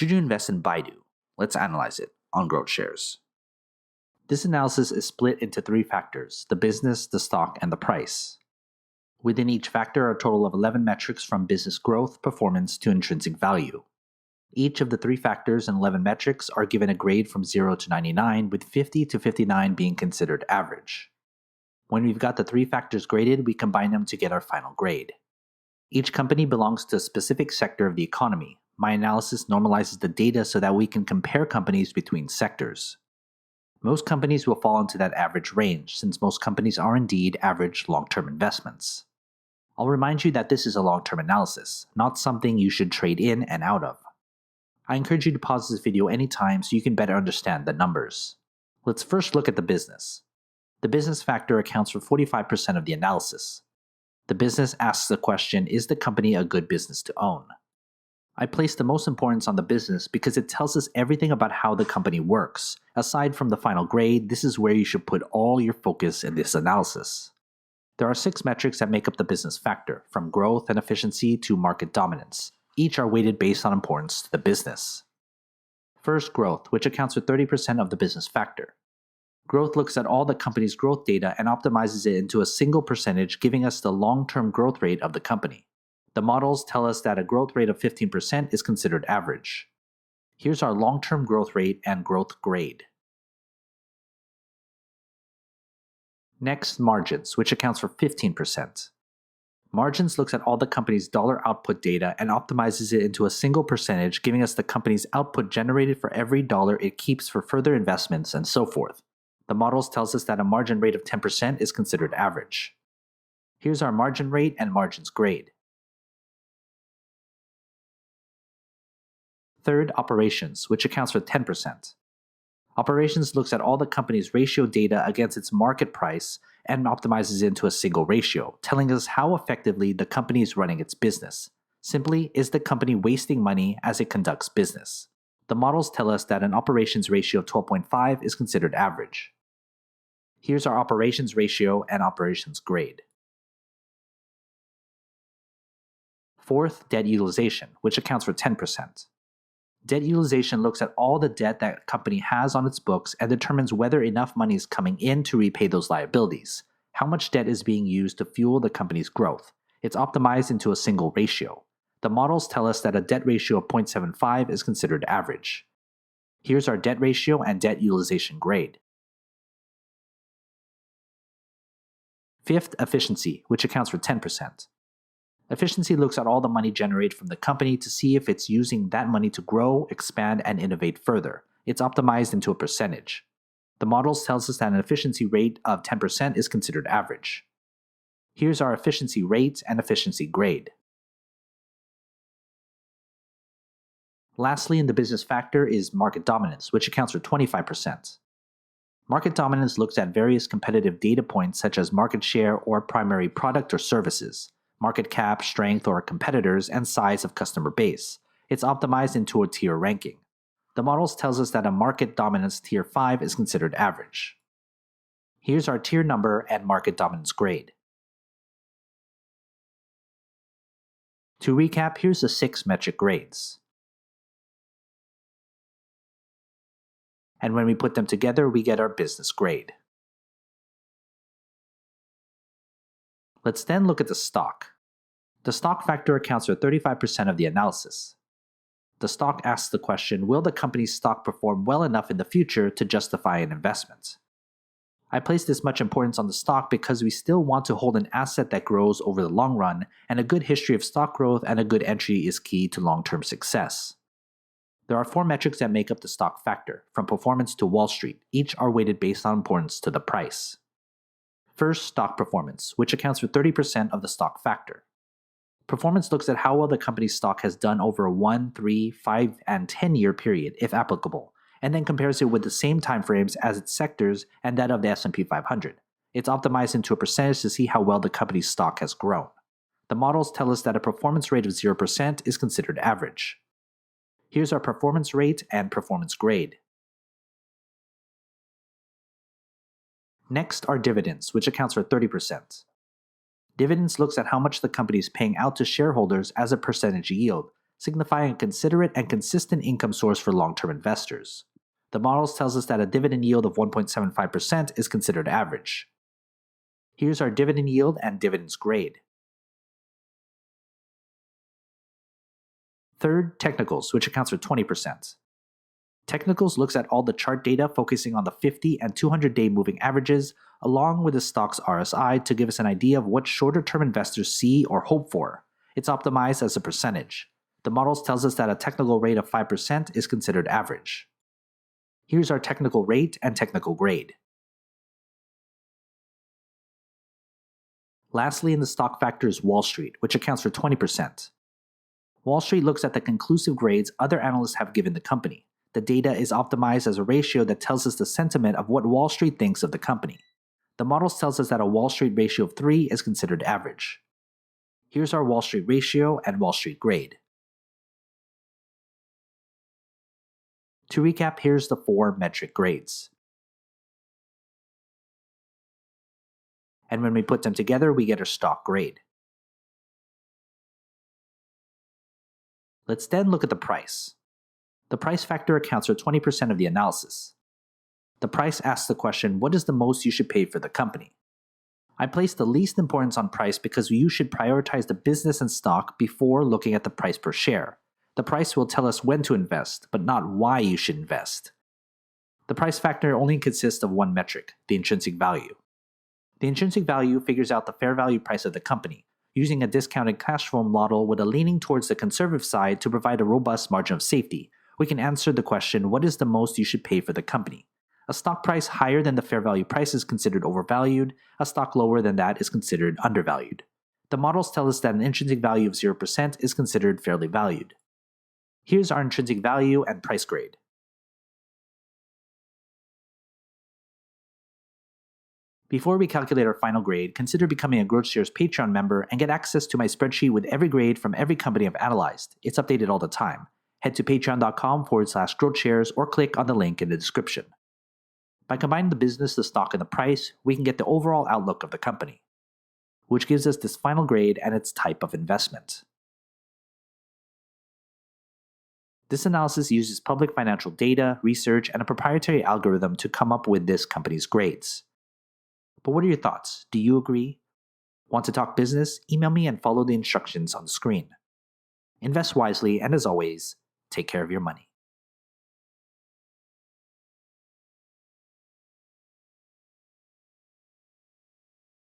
Should you invest in Baidu? Let's analyze it on GrowthShares. This analysis is split into three factors: the business, the stock, and the price. Within each factor are a total of 11 metrics from business growth, performance, to intrinsic value. Each of the three factors and 11 metrics are given a grade from 0 to 99, with 50 to 59 being considered average. When we've got the three factors graded, we combine them to get our final grade. Each company belongs to a specific sector of the economy. My analysis normalizes the data so that we can compare companies between sectors. Most companies will fall into that average range, since most companies are indeed average long-term investments. I'll remind you that this is a long-term analysis, not something you should trade in and out of. I encourage you to pause this video anytime so you can better understand the numbers. Let's first look at the business. The business factor accounts for 45% of the analysis. The business asks the question, is the company a good business to own? I place the most importance on the business because it tells us everything about how the company works. Aside from the final grade, this is where you should put all your focus in this analysis. There are 6 metrics that make up the business factor, from growth and efficiency to market dominance. Each are weighted based on importance to the business. First, growth, which accounts for 30% of the business factor. Growth looks at all the company's growth data and optimizes it into a single percentage, giving us the long-term growth rate of the company. The models tell us that a growth rate of 15% is considered average. Here's our long-term growth rate and growth grade. Next, margins, which accounts for 15%. Margins looks at all the company's dollar output data and optimizes it into a single percentage, giving us the company's output generated for every dollar it keeps for further investments and so forth. The models tells us that a margin rate of 10% is considered average. Here's our margin rate and margins grade. Third, operations, which accounts for 10%. Operations looks at all the company's ratio data against its market price and optimizes it into a single ratio, telling us how effectively the company is running its business. Simply, is the company wasting money as it conducts business? The models tell us that an operations ratio of 12.5 is considered average. Here's our operations ratio and operations grade. Fourth, debt utilization, which accounts for 10%. Debt utilization looks at all the debt that a company has on its books and determines whether enough money is coming in to repay those liabilities. How much debt is being used to fuel the company's growth? It's optimized into a single ratio. The models tell us that a debt ratio of 0.75 is considered average. Here's our debt ratio and debt utilization grade. Fifth, efficiency, which accounts for 10%. Efficiency looks at all the money generated from the company to see if it's using that money to grow, expand, and innovate further. It's optimized into a percentage. The models tells us that an efficiency rate of 10% is considered average. Here's our efficiency rate and efficiency grade. Lastly, in the business factor is market dominance, which accounts for 25%. Market dominance looks at various competitive data points such as market share or primary product or services, market cap, strength or competitors, and size of customer base. It's optimized into a tier ranking. The models tells us that a market dominance tier 5 is considered average. Here's our tier number and market dominance grade. To recap, here's the 6 metric grades. And when we put them together, we get our business grade. Let's then look at the stock. The stock factor accounts for 35% of the analysis. The stock asks the question, will the company's stock perform well enough in the future to justify an investment? I place this much importance on the stock because we still want to hold an asset that grows over the long run, and a good history of stock growth and a good entry is key to long-term success. There are 4 metrics that make up the stock factor, from performance to Wall Street. Each are weighted based on importance to the price. First, stock performance, which accounts for 30% of the stock factor. Performance looks at how well the company's stock has done over a 1, 3, 5, and 10-year period, if applicable, and then compares it with the same timeframes as its sectors and that of the S&P 500. It's optimized into a percentage to see how well the company's stock has grown. The models tell us that a performance rate of 0% is considered average. Here's our performance rate and performance grade. Next are dividends, which accounts for 30%. Dividends looks at how much the company is paying out to shareholders as a percentage yield. signifying a considerate and consistent income source for long-term investors. The models tells us that a dividend yield of 1.75% is considered average. Here's our dividend yield and dividends grade. Third, technicals, which accounts for 20%. Technicals looks at all the chart data focusing on the 50 and 200-day moving averages, along with the stock's RSI to give us an idea of what shorter-term investors see or hope for. It's optimized as a percentage. The models tells us that a technical rate of 5% is considered average. Here's our technical rate and technical grade. Lastly, in the stock factor is Wall Street, which accounts for 20%. Wall Street looks at the conclusive grades other analysts have given the company. The data is optimized as a ratio that tells us the sentiment of what Wall Street thinks of the company. The models tells us that a Wall Street ratio of 3 is considered average. Here's our Wall Street ratio and Wall Street grade. To recap, here's the 4 metric grades. And when we put them together, we get our stock grade. Let's then look at the price. The price factor accounts for 20% of the analysis. The price asks the question, what is the most you should pay for the company? I place the least importance on price because you should prioritize the business and stock before looking at the price per share. The price will tell us when to invest, but not why you should invest. The price factor only consists of one metric, the intrinsic value. The intrinsic value figures out the fair value price of the company, using a discounted cash flow model with a leaning towards the conservative side to provide a robust margin of safety. We can answer the question, what is the most you should pay for the company? A stock price higher than the fair value price is considered overvalued. A stock lower than that is considered undervalued. The models tell us that an intrinsic value of 0% is considered fairly valued. Here's our intrinsic value and price grade. Before we calculate our final grade, consider becoming a GrowthShares Patreon member and get access to my spreadsheet with every grade from every company I've analyzed. It's updated all the time. Head to patreon.com/GrowthShares or click on the link in the description. By combining the business, the stock, and the price, we can get the overall outlook of the company, which gives us this final grade and its type of investment. This analysis uses public financial data, research, and a proprietary algorithm to come up with this company's grades. But what are your thoughts? Do you agree? Want to talk business? Email me and follow the instructions on the screen. Invest wisely, and as always, take care of your money.